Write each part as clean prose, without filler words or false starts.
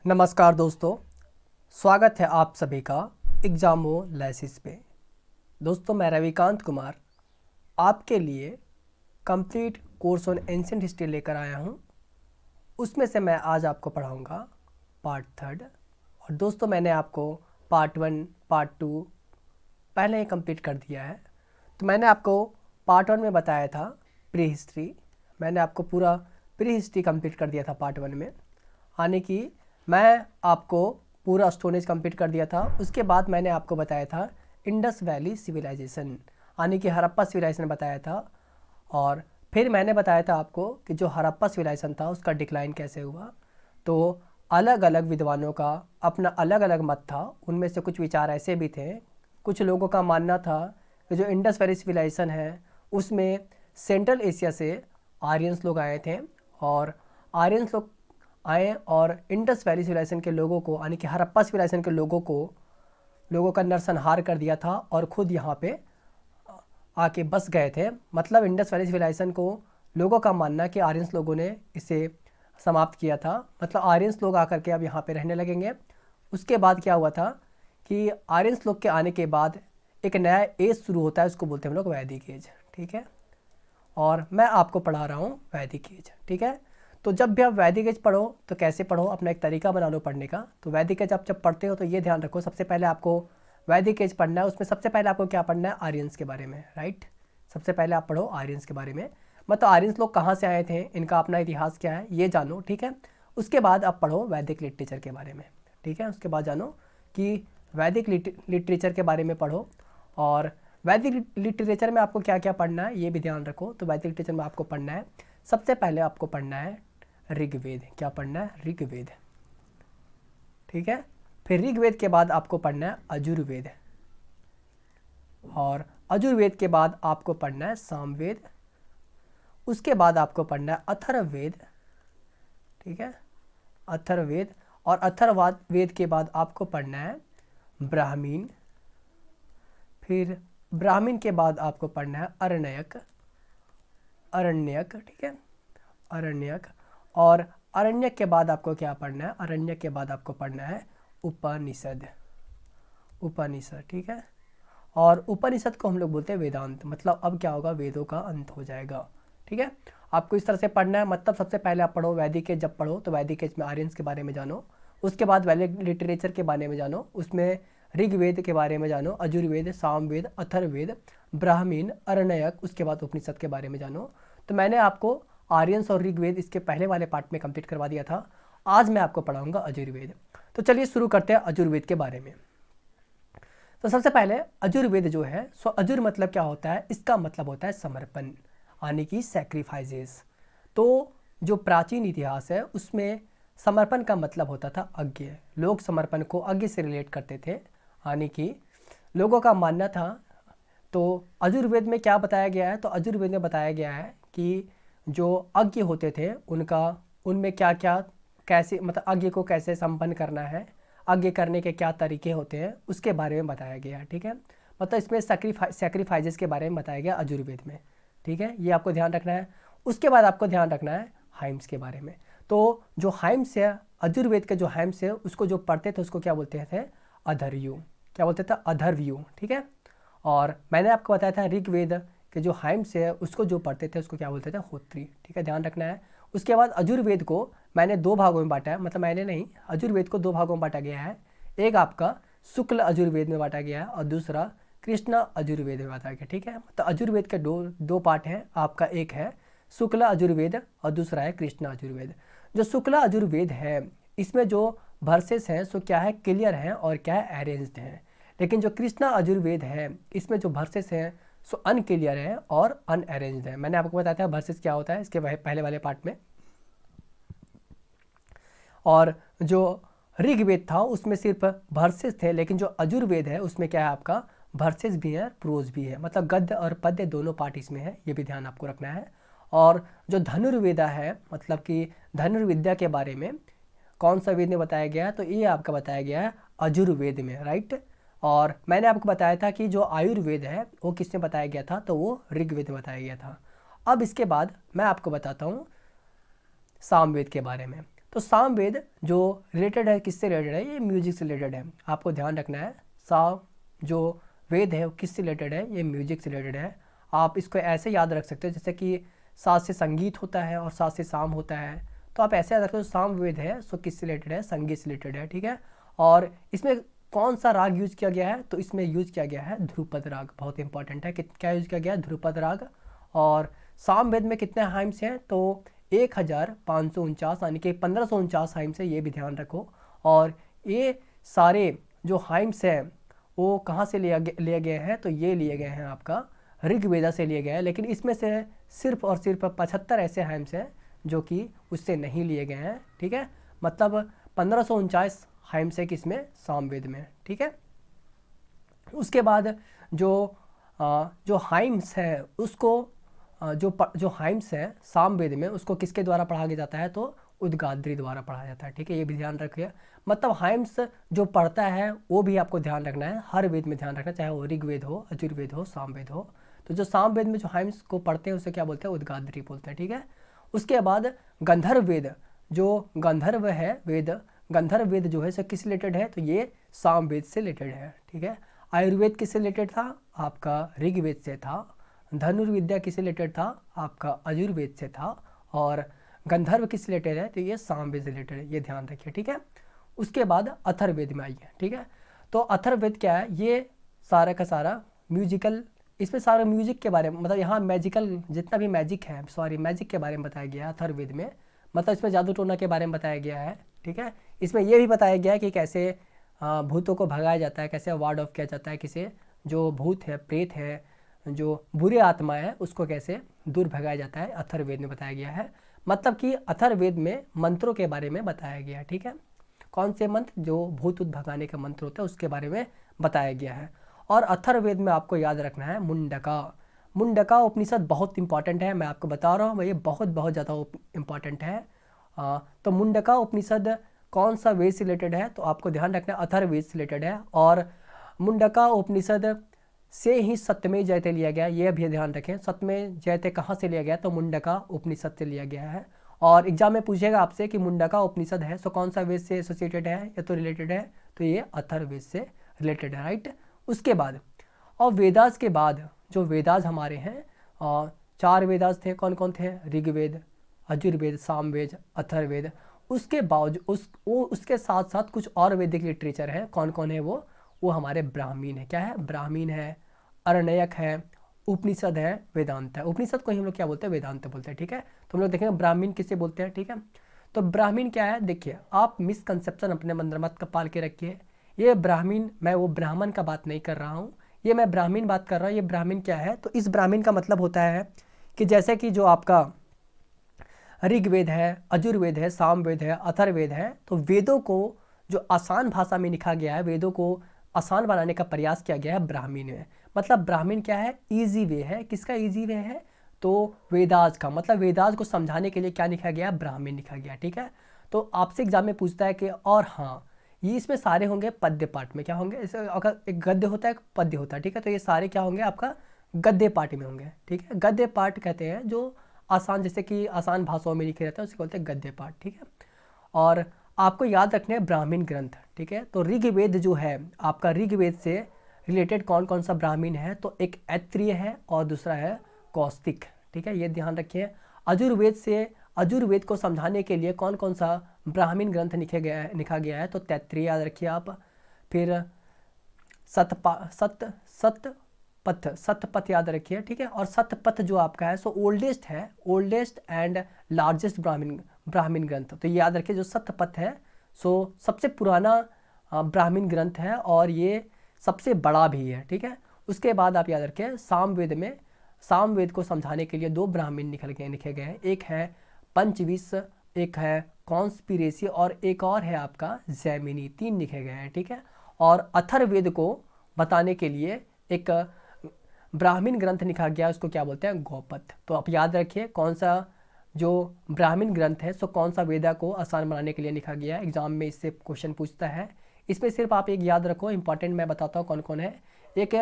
नमस्कार दोस्तों, स्वागत है आप सभी का एग्जामोलैसिस पे। दोस्तों, मैं रविकांत कुमार आपके लिए complete course on ancient history लेकर आया हूँ। उसमें से मैं आज आपको पढ़ाऊँगा पार्ट 3। और दोस्तों, मैंने आपको पार्ट 1, पार्ट 2 पहले ही कंप्लीट कर दिया है। तो मैंने आपको पार्ट 1 में बताया था प्री हिस्ट्री। मैंने आपको पूरा प्री हिस्ट्री कंप्लीट कर दिया था पार्ट 1 में, यानी कि मैं आपको पूरा स्टोन एज कंप्लीट कर दिया था। उसके बाद मैंने आपको बताया था इंडस वैली सिविलाइजेशन, यानी कि हड़प्पा सिविलाइजेशन बताया था। और फिर मैंने बताया था आपको कि जो हड़प्पा सिविलाइजेशन था उसका डिक्लाइन कैसे हुआ। तो अलग अलग विद्वानों का अपना अलग अलग मत था। उनमें से कुछ विचार ऐसे भी थे, कुछ लोगों का मानना था कि जो इंडस वैली सिविलाइजेशन है उसमें सेंट्रल एशिया से आर्यंस लोग आए थे, और आर्यंस लोग आए और इंडस वैली सिविलाइजेशन के लोगों को, यानी कि हड़प्पा सिविलाइजेशन के लोगों का नरसंहार कर दिया था और ख़ुद यहाँ पे आके बस गए थे। मतलब इंडस वैली सिविलाइजेशन को लोगों का मानना कि आर्यंस लोगों ने इसे समाप्त किया था। मतलब आर्यंस लोग आकर के अब यहाँ पे रहने लगेंगे। उसके बाद क्या हुआ था कि आर्यंस लोग के आने के बाद एक नया एज शुरू होता है, उसको बोलते हैं हम लोग वैदिक एज। ठीक है, और मैं आपको पढ़ा रहा हूँ वैदिक एज। ठीक है, तो जब भी आप वैदिक एज पढ़ो तो कैसे पढ़ो, अपना एक तरीका बना लो पढ़ने का। तो वैदिक एज आप जब पढ़ते हो तो ये ध्यान रखो, सबसे पहले आपको वैदिक एज पढ़ना है। उसमें सबसे पहले आपको क्या पढ़ना है, आर्यंस के बारे में। राइट, सबसे पहले आप पढ़ो आर्यंस के बारे में, मतलब आर्यंस लोग कहाँ से आए थे, इनका अपना इतिहास क्या है, ये जानो। ठीक है, उसके बाद आप पढ़ो वैदिक लिटरेचर के बारे में। ठीक है, उसके बाद जानो कि वैदिक लिटरेचर के बारे में पढ़ो। और वैदिक लिटरेचर में आपको क्या क्या पढ़ना है ये भी ध्यान रखो। तो वैदिक लिटरेचर में आपको पढ़ना है, सबसे पहले आपको पढ़ना है ऋग्वेद। क्या पढ़ना है, ऋग्वेद। ठीक है, फिर ऋग्वेद के बाद आपको पढ़ना है अजुर्वेद, और अजुर्वेद के बाद आपको पढ़ना है सामवेद। उसके बाद आपको पढ़ना है अथर्ववेद। ठीक है, अथर्ववेद। और अथर्ववेद के बाद आपको पढ़ना है ब्राह्मीण। फिर ब्राह्मीण के बाद आपको पढ़ना है अरण्यक। ठीक है, अरण्यक। और अरण्यक के बाद आपको क्या पढ़ना है, अरण्यक के बाद आपको पढ़ना है उपनिषद। ठीक है, और उपनिषद को हम लोग बोलते हैं वेदांत। मतलब अब क्या होगा, वेदों का अंत हो जाएगा। ठीक है, आपको इस तरह से पढ़ना है। मतलब सबसे पहले आप पढ़ो वैदिक एज, जब पढ़ो तो वैदिक एज में आर्यंस के बारे में जानो। उसके बाद वैदिक लिटरेचर के बारे में जानो, उसमें ऋग्वेद के बारे में जानो, अजुर्वेद, सामवेद, अथर्ववेद, ब्राह्मीण, अरण्यक, उसके बाद उपनिषद के बारे में जानो। तो मैंने आपको आर्यंस और ऋग्वेद इसके पहले वाले पार्ट में कंप्लीट करवा दिया था। आज मैं आपको पढ़ाऊंगा अजुर्वेद। तो चलिए शुरू करते हैं अजुर्वेद के बारे में। तो सबसे पहले अजुर्वेद जो है, सो अजुर मतलब क्या होता है, इसका मतलब होता है समर्पण, यानी कि सैक्रिफाइसेस। तो जो प्राचीन इतिहास है उसमें समर्पण का मतलब होता था अज्ञ। लोग समर्पण को अज्ञ से रिलेट करते थे, यानी कि लोगों का मानना था। तो अजुर्वेद में क्या बताया गया है, तो अजुर्वेद में बताया गया है कि जो अज्ञ होते थे उनमें क्या क्या, कैसे, मतलब अज्ञ को कैसे संपन्न करना है, अज्ञ करने के क्या तरीके होते हैं, उसके बारे में बताया गया है। ठीक है, मतलब इसमें सैक्रिफाइसेस के बारे में बताया गया अजुर्वेद में। ठीक है, ये आपको ध्यान रखना है। उसके बाद आपको ध्यान रखना है हाइम्स के बारे में। तो जो हाइम्स है, अजुर्वेद के जो हाइम्स है, उसको जो पढ़ते थे उसको क्या बोलते थे, अधर्व्यू। क्या बोलते थे, अधर्व्यू। ठीक है, और मैंने आपको बताया था ऋग्वेद के जो हाइम्स है उसको जो पढ़ते थे उसको क्या बोलते थे, होत्री। ठीक है, ध्यान रखना है। उसके बाद अजुर्वेद को मैंने दो भागों में बांटा है, मतलब मैंने नहीं, अजुर्वेद को दो भागों में बांटा गया है। एक आपका शुक्ल अजुर्वेद में बांटा गया है और दूसरा कृष्ण अजुर्वेद में बांटा गया। ठीक है, तो अजुर्वेद के दो पार्ट हैं आपका, एक है शुक्ल अजुर्वेद और दूसरा है कृष्ण अजुर्वेद। जो शुक्ल अजुर्वेद है इसमें जो वर्सेस हैं सो क्या है, क्लियर हैं और क्या है, अरेंज्ड हैं। लेकिन जो कृष्णा अजुर्वेद है इसमें जो वर्सेस हैं सो अनक्लियर है और अनअरेंज्ड है। मैंने आपको बताया था वर्सेस क्या होता है इसके पहले वाले पार्ट में। और जो ऋग्वेद था उसमें सिर्फ वर्सेस थे, लेकिन जो अजुर्वेद है उसमें क्या है, आपका वर्सेस भी है, प्रोज भी है, मतलब गद्य और पद्य दोनों पार्ट इसमें है। ये भी ध्यान आपको रखना है। और जो धनुर्वेदा है, मतलब कि धनुर्विद्या के बारे में कौन सा वेद में बताया गया है, तो ये आपका बताया गया है अजुर्वेद में। राइट, और मैंने आपको बताया था कि जो आयुर्वेद है वो किसने बताया गया था, तो वो ऋग्वेद में बताया गया था। अब इसके बाद मैं आपको बताता हूँ सामवेद के बारे में। तो सामवेद जो रिलेटेड है, किससे रिलेटेड है, ये म्यूजिक से रिलेटेड है। आपको ध्यान रखना है, साम जो वेद है वो किससे रिलेटेड है, ये म्यूजिक से रिलेटेड है। आप इसको ऐसे याद रख सकते हो जैसे कि सात से संगीत होता है और सात से साम होता है, तो आप ऐसे याद रखते हो साम वेद है सो किससे रिलेटेड है, संगीत से रिलेटेड है, ठीक है। और इसमें कौन सा राग यूज किया गया है, तो इसमें यूज किया गया है ध्रुपद राग, बहुत इंपॉर्टेंट है। क्या यूज किया गया है, ध्रुपद राग। और सामवेद में कितने हाइम्स हैं, तो 1549 यानी कि 1549 हाइम्स है, ये भी ध्यान रखो। और ये सारे जो हाइम्स हैं वो कहाँ से लिए गए हैं, तो ये लिए गए हैं आपका ऋग्वेदा से लिए गए हैं। लेकिन इसमें से सिर्फ और सिर्फ 75 ऐसे हाइम्स हैं जो कि उससे नहीं लिए गए हैं, ठीक है। मतलब 1549 हाइम्स है किसमें, सामवेद में, ठीक है। उसके बाद जो हाइम्स है उसको जो हाइम्स है सामवेद में उसको किसके द्वारा पढ़ा जाता है, तो उद्गात्री द्वारा पढ़ा जाता है, ठीक है। ये भी ध्यान रखिए। मतलब हाइम्स जो पढ़ता है वो भी आपको ध्यान रखना है, हर वेद में ध्यान रखना, चाहे वो ऋग्वेद हो, यजुर्वेद हो, सामवेद हो। तो जो सामवेद में जो हाइम्स को पढ़ते हैं उसे क्या बोलते हैं, उद्गात्री बोलते हैं, ठीक है। उसके बाद गंधर्व वेद, जो गंधर्व है वेद, गंधर्व वेद जो है सो किस रिलेटेड है, तो ये सामवेद से रिलेटेड है, ठीक है। आयुर्वेद किससे रिलेटेड था, आपका ऋग्वेद से था। धनुर्विद्या किससे रिलेटेड था, आपका यजुर्वेद से था। और गंधर्व किस रिलेटेड है, तो ये सामवेद से रिलेटेड है, ये ध्यान रखिए, ठीक है। उसके बाद अथर्ववेद में आइए, ठीक है। तो अथर्ववेद क्या है, ये सारा का सारा म्यूजिकल, इसमें सारा म्यूजिक के बारे में, मतलब यहाँ मैजिकल जितना भी मैजिक है, मैजिक के बारे में बताया गया है अथर्ववेद में। मतलब इसमें जादू टोना के बारे में बताया गया है, ठीक है। इसमें ये भी बताया गया है कि कैसे भूतों को भगाया जाता है, कैसे वार्ड ऑफ किया जाता है, किसे जो भूत है, प्रेत है, जो बुरे आत्मा है उसको कैसे दूर भगाया जाता है, अथर्ववेद में बताया गया है। मतलब कि अथर्ववेद में मंत्रों के बारे में बताया गया है, ठीक है। कौन से मंत्र, जो भूत भगाने का मंत्र होता है उसके बारे में बताया गया है। और अथर्ववेद में आपको याद रखना है मुंडका। मुंडका उपनिषद बहुत इंपॉर्टेंट है, मैं आपको बता रहा हूँ, ये बहुत ज़्यादा इंपॉर्टेंट है। तो मुंडका उपनिषद कौन सा वेद से रिलेटेड है, तो आपको ध्यान रखना है अथर्ववेद से रिलेटेड है। और मुंडका उपनिषद से ही सत्यमेव जयते लिया गया, ये भी ध्यान रखें। सत्यमेव जयते कहाँ से लिया गया, तो मुंडका उपनिषद से लिया गया है। और एग्जाम में पूछेगा आपसे कि मुंडका उपनिषद है सो कौन सा वेद से एसोसिएटेड है या तो रिलेटेड है, तो ये अथर्ववेद से रिलेटेड है, राइट। उसके बाद और वेदास के बाद जो वेदास हमारे हैं, 4 वेदास थे, कौन कौन थे, ऋग्वेद, यजुर्वेद, सामवेद, अथर्ववेद। उसके बावजूद उसके साथ साथ कुछ और वैदिक लिटरेचर है, कौन कौन है वो हमारे ब्राह्मीण है, क्या है, ब्राह्मीण है, अरण्यक है, उपनिषद है, वेदांत है। उपनिषद को ही हम लोग क्या बोलते हैं, वेदांत बोलते हैं, ठीक है। तो हम लोग देखेंगे ब्राह्मीण किससे बोलते हैं, ठीक है। तो ब्राह्मीण क्या है, देखिए आप मिसकंसेप्शन अपने मन मत का पाल के रखिए। ये ब्राह्मीण, मैं वो ब्राह्मण का बात नहीं कर रहा हूँ, ये मैं ब्राह्मीण बात कर रहा हूँ। ये ब्राह्मीण क्या है, तो इस ब्राह्मीण का मतलब होता है कि जैसे कि जो आपका ऋग्वेद है, यजुर्वेद है, सामवेद है, अथर्ववेद है, तो वेदों को जो आसान भाषा में लिखा गया है, वेदों को आसान बनाने का प्रयास किया गया है ब्राह्मीण में। मतलब ब्राह्मीण क्या है, इजी वे है, किसका इजी वे है, तो वेदास का। मतलब वेदास को समझाने के लिए क्या लिखा गया, ब्राह्मीण लिखा गया, ठीक है। तो आपसे एग्जाम में पूछता है कि और हाँ ये इसमें सारे होंगे पद्य पाठ में, क्या होंगे, इसे अगर एक गद्य होता है एक पद्य होता है, ठीक है। तो ये सारे क्या होंगे आपका गद्य पाठ में होंगे, ठीक है। गद्य पाठ कहते हैं जो आसान, जैसे कि आसान भाषाओं में लिखे रहते हैं उसे बोलते हैं गद्य पाठ, ठीक है। और आपको याद रखने हैं ब्राह्मीण ग्रंथ, ठीक है। तो ऋग्वेद जो है आपका, ऋग्वेद से रिलेटेड कौन कौन सा ब्राह्मीण है, तो एक ऐत्रेय है और दूसरा है कौस्तिक, ठीक है, ये ध्यान रखिए। यजुर्वेद को समझाने के लिए कौन कौन सा ब्राह्मीण ग्रंथ लिखा गया है, तो तैत्रेय याद रखिए आप। फिर सतपथ याद रखिए, ठीक है। और सतपथ जो आपका है सो ओल्डेस्ट है, ओल्डेस्ट एंड लार्जेस्ट ब्राह्मीण ग्रंथ, तो ये याद रखिए। जो सतपथ है सो सबसे पुराना ब्राह्मीण ग्रंथ है और ये सबसे बड़ा भी है, ठीक है। उसके बाद आप याद रखें सामवेद में, सामवेद को समझाने के लिए 2 ब्राह्मीण लिखे गए हैं, एक है पंचविश, एक है कॉन्स्पिरेसी और एक और है आपका जैमिनी, 3 लिखे गए हैं, ठीक है। और अथर्ववेद को बताने के लिए एक ब्राह्मीण ग्रंथ लिखा गया, उसको क्या बोलते हैं, गौपथ। तो आप याद रखिए कौन सा जो ब्राह्मीण ग्रंथ है सो कौन सा वेदा को आसान बनाने के लिए लिखा गया है, एग्जाम में इससे क्वेश्चन पूछता है। इसमें सिर्फ आप एक याद रखो, इंपॉर्टेंट मैं बताता हूँ कौन कौन है। एक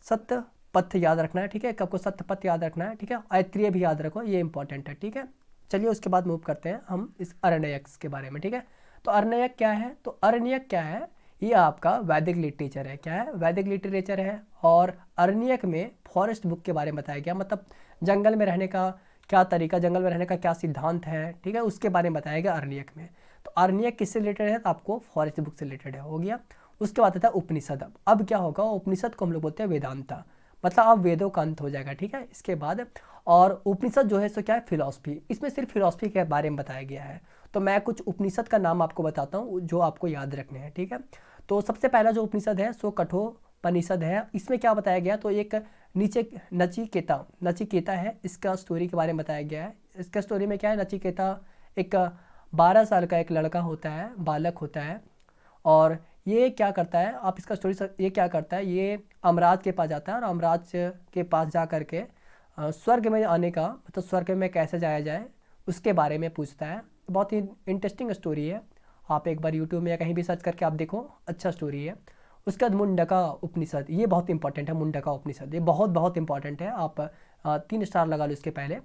सत्यपथ याद रखना है, ठीक है, आपको सत्यपथ याद रखना है, ठीक है। ऐत्रेय भी याद रखो, ये इंपॉर्टेंट है, ठीक है। चलिए उसके बाद मूव करते हैं हम इस अरण्यक के बारे में, ठीक है। तो अरण्यक क्या है, तो अरण्यक क्या है, ये आपका वैदिक लिटरेचर है। क्या है, वैदिक लिटरेचर है। और अरण्यक में फॉरेस्ट बुक के बारे में बताया गया, मतलब जंगल में रहने का क्या तरीका, जंगल में रहने का क्या सिद्धांत है, ठीक है, उसके बारे में बताया गया अरण्यक में। तो अरण्यक किससे रिलेटेड है, तो आपको फॉरेस्ट बुक से रिलेटेड है, हो गया। उसके बाद आता है उपनिषद। अब क्या होगा, उपनिषद को हम लोग बोलते हैं वेदांता, मतलब अब वेदों का अंत हो जाएगा, ठीक है, इसके बाद। और उपनिषद जो है सो क्या है, फिलॉसफी, इसमें सिर्फ फिलॉसफी के बारे में बताया गया है। तो मैं कुछ उपनिषद का नाम आपको बताता हूँ जो आपको याद रखने हैं, ठीक है। तो सबसे पहला जो उपनिषद है सो कठोपनिषद है। इसमें क्या बताया गया, तो एक नीचे नचिकेता है, इसका स्टोरी के बारे में बताया गया है। इसका स्टोरी में क्या है, नचिकेता एक 12 साल का एक लड़का होता है, बालक होता है। और ये क्या करता है, आप इसका स्टोरी, ये क्या करता है, ये अमराज के पास जाता है और अमराज के पास जा करके स्वर्ग में आने का, मतलब स्वर्ग में कैसे जाया जाए उसके बारे में पूछता है। बहुत ही इंटरेस्टिंग स्टोरी है, आप एक बार यूट्यूब में या कहीं भी सर्च करके आप देखो, अच्छा स्टोरी है। उसके बाद मुंडका उपनिषद, ये बहुत इंपॉर्टेंट है, मुंडका उपनिषद ये बहुत बहुत इंपॉर्टेंट है, आप 3 स्टार लगा लो इसके पहले।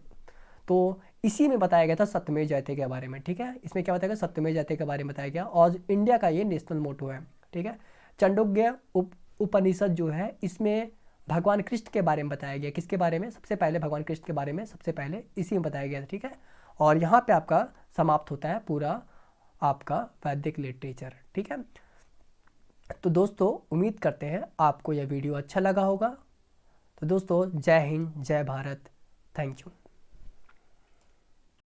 तो इसी में बताया गया था सत्यमेव जयते के बारे में, ठीक है। इसमें क्या बताया गया, सत्यमेव जयते के बारे में बताया गया, और इंडिया का ये नेशनल मोटो है, ठीक है। चांडोग्य उपनिषद जो है, इसमें भगवान कृष्ण के बारे में बताया गया। किसके बारे में, सबसे पहले भगवान कृष्ण के बारे में सबसे पहले इसी में बताया गया था, ठीक है। और यहाँ पे आपका समाप्त होता है पूरा आपका वैदिक लिटरेचर, ठीक है। तो दोस्तों उम्मीद करते हैं आपको यह वीडियो अच्छा लगा होगा। तो दोस्तों जय हिंद, जय भारत, थैंक यू।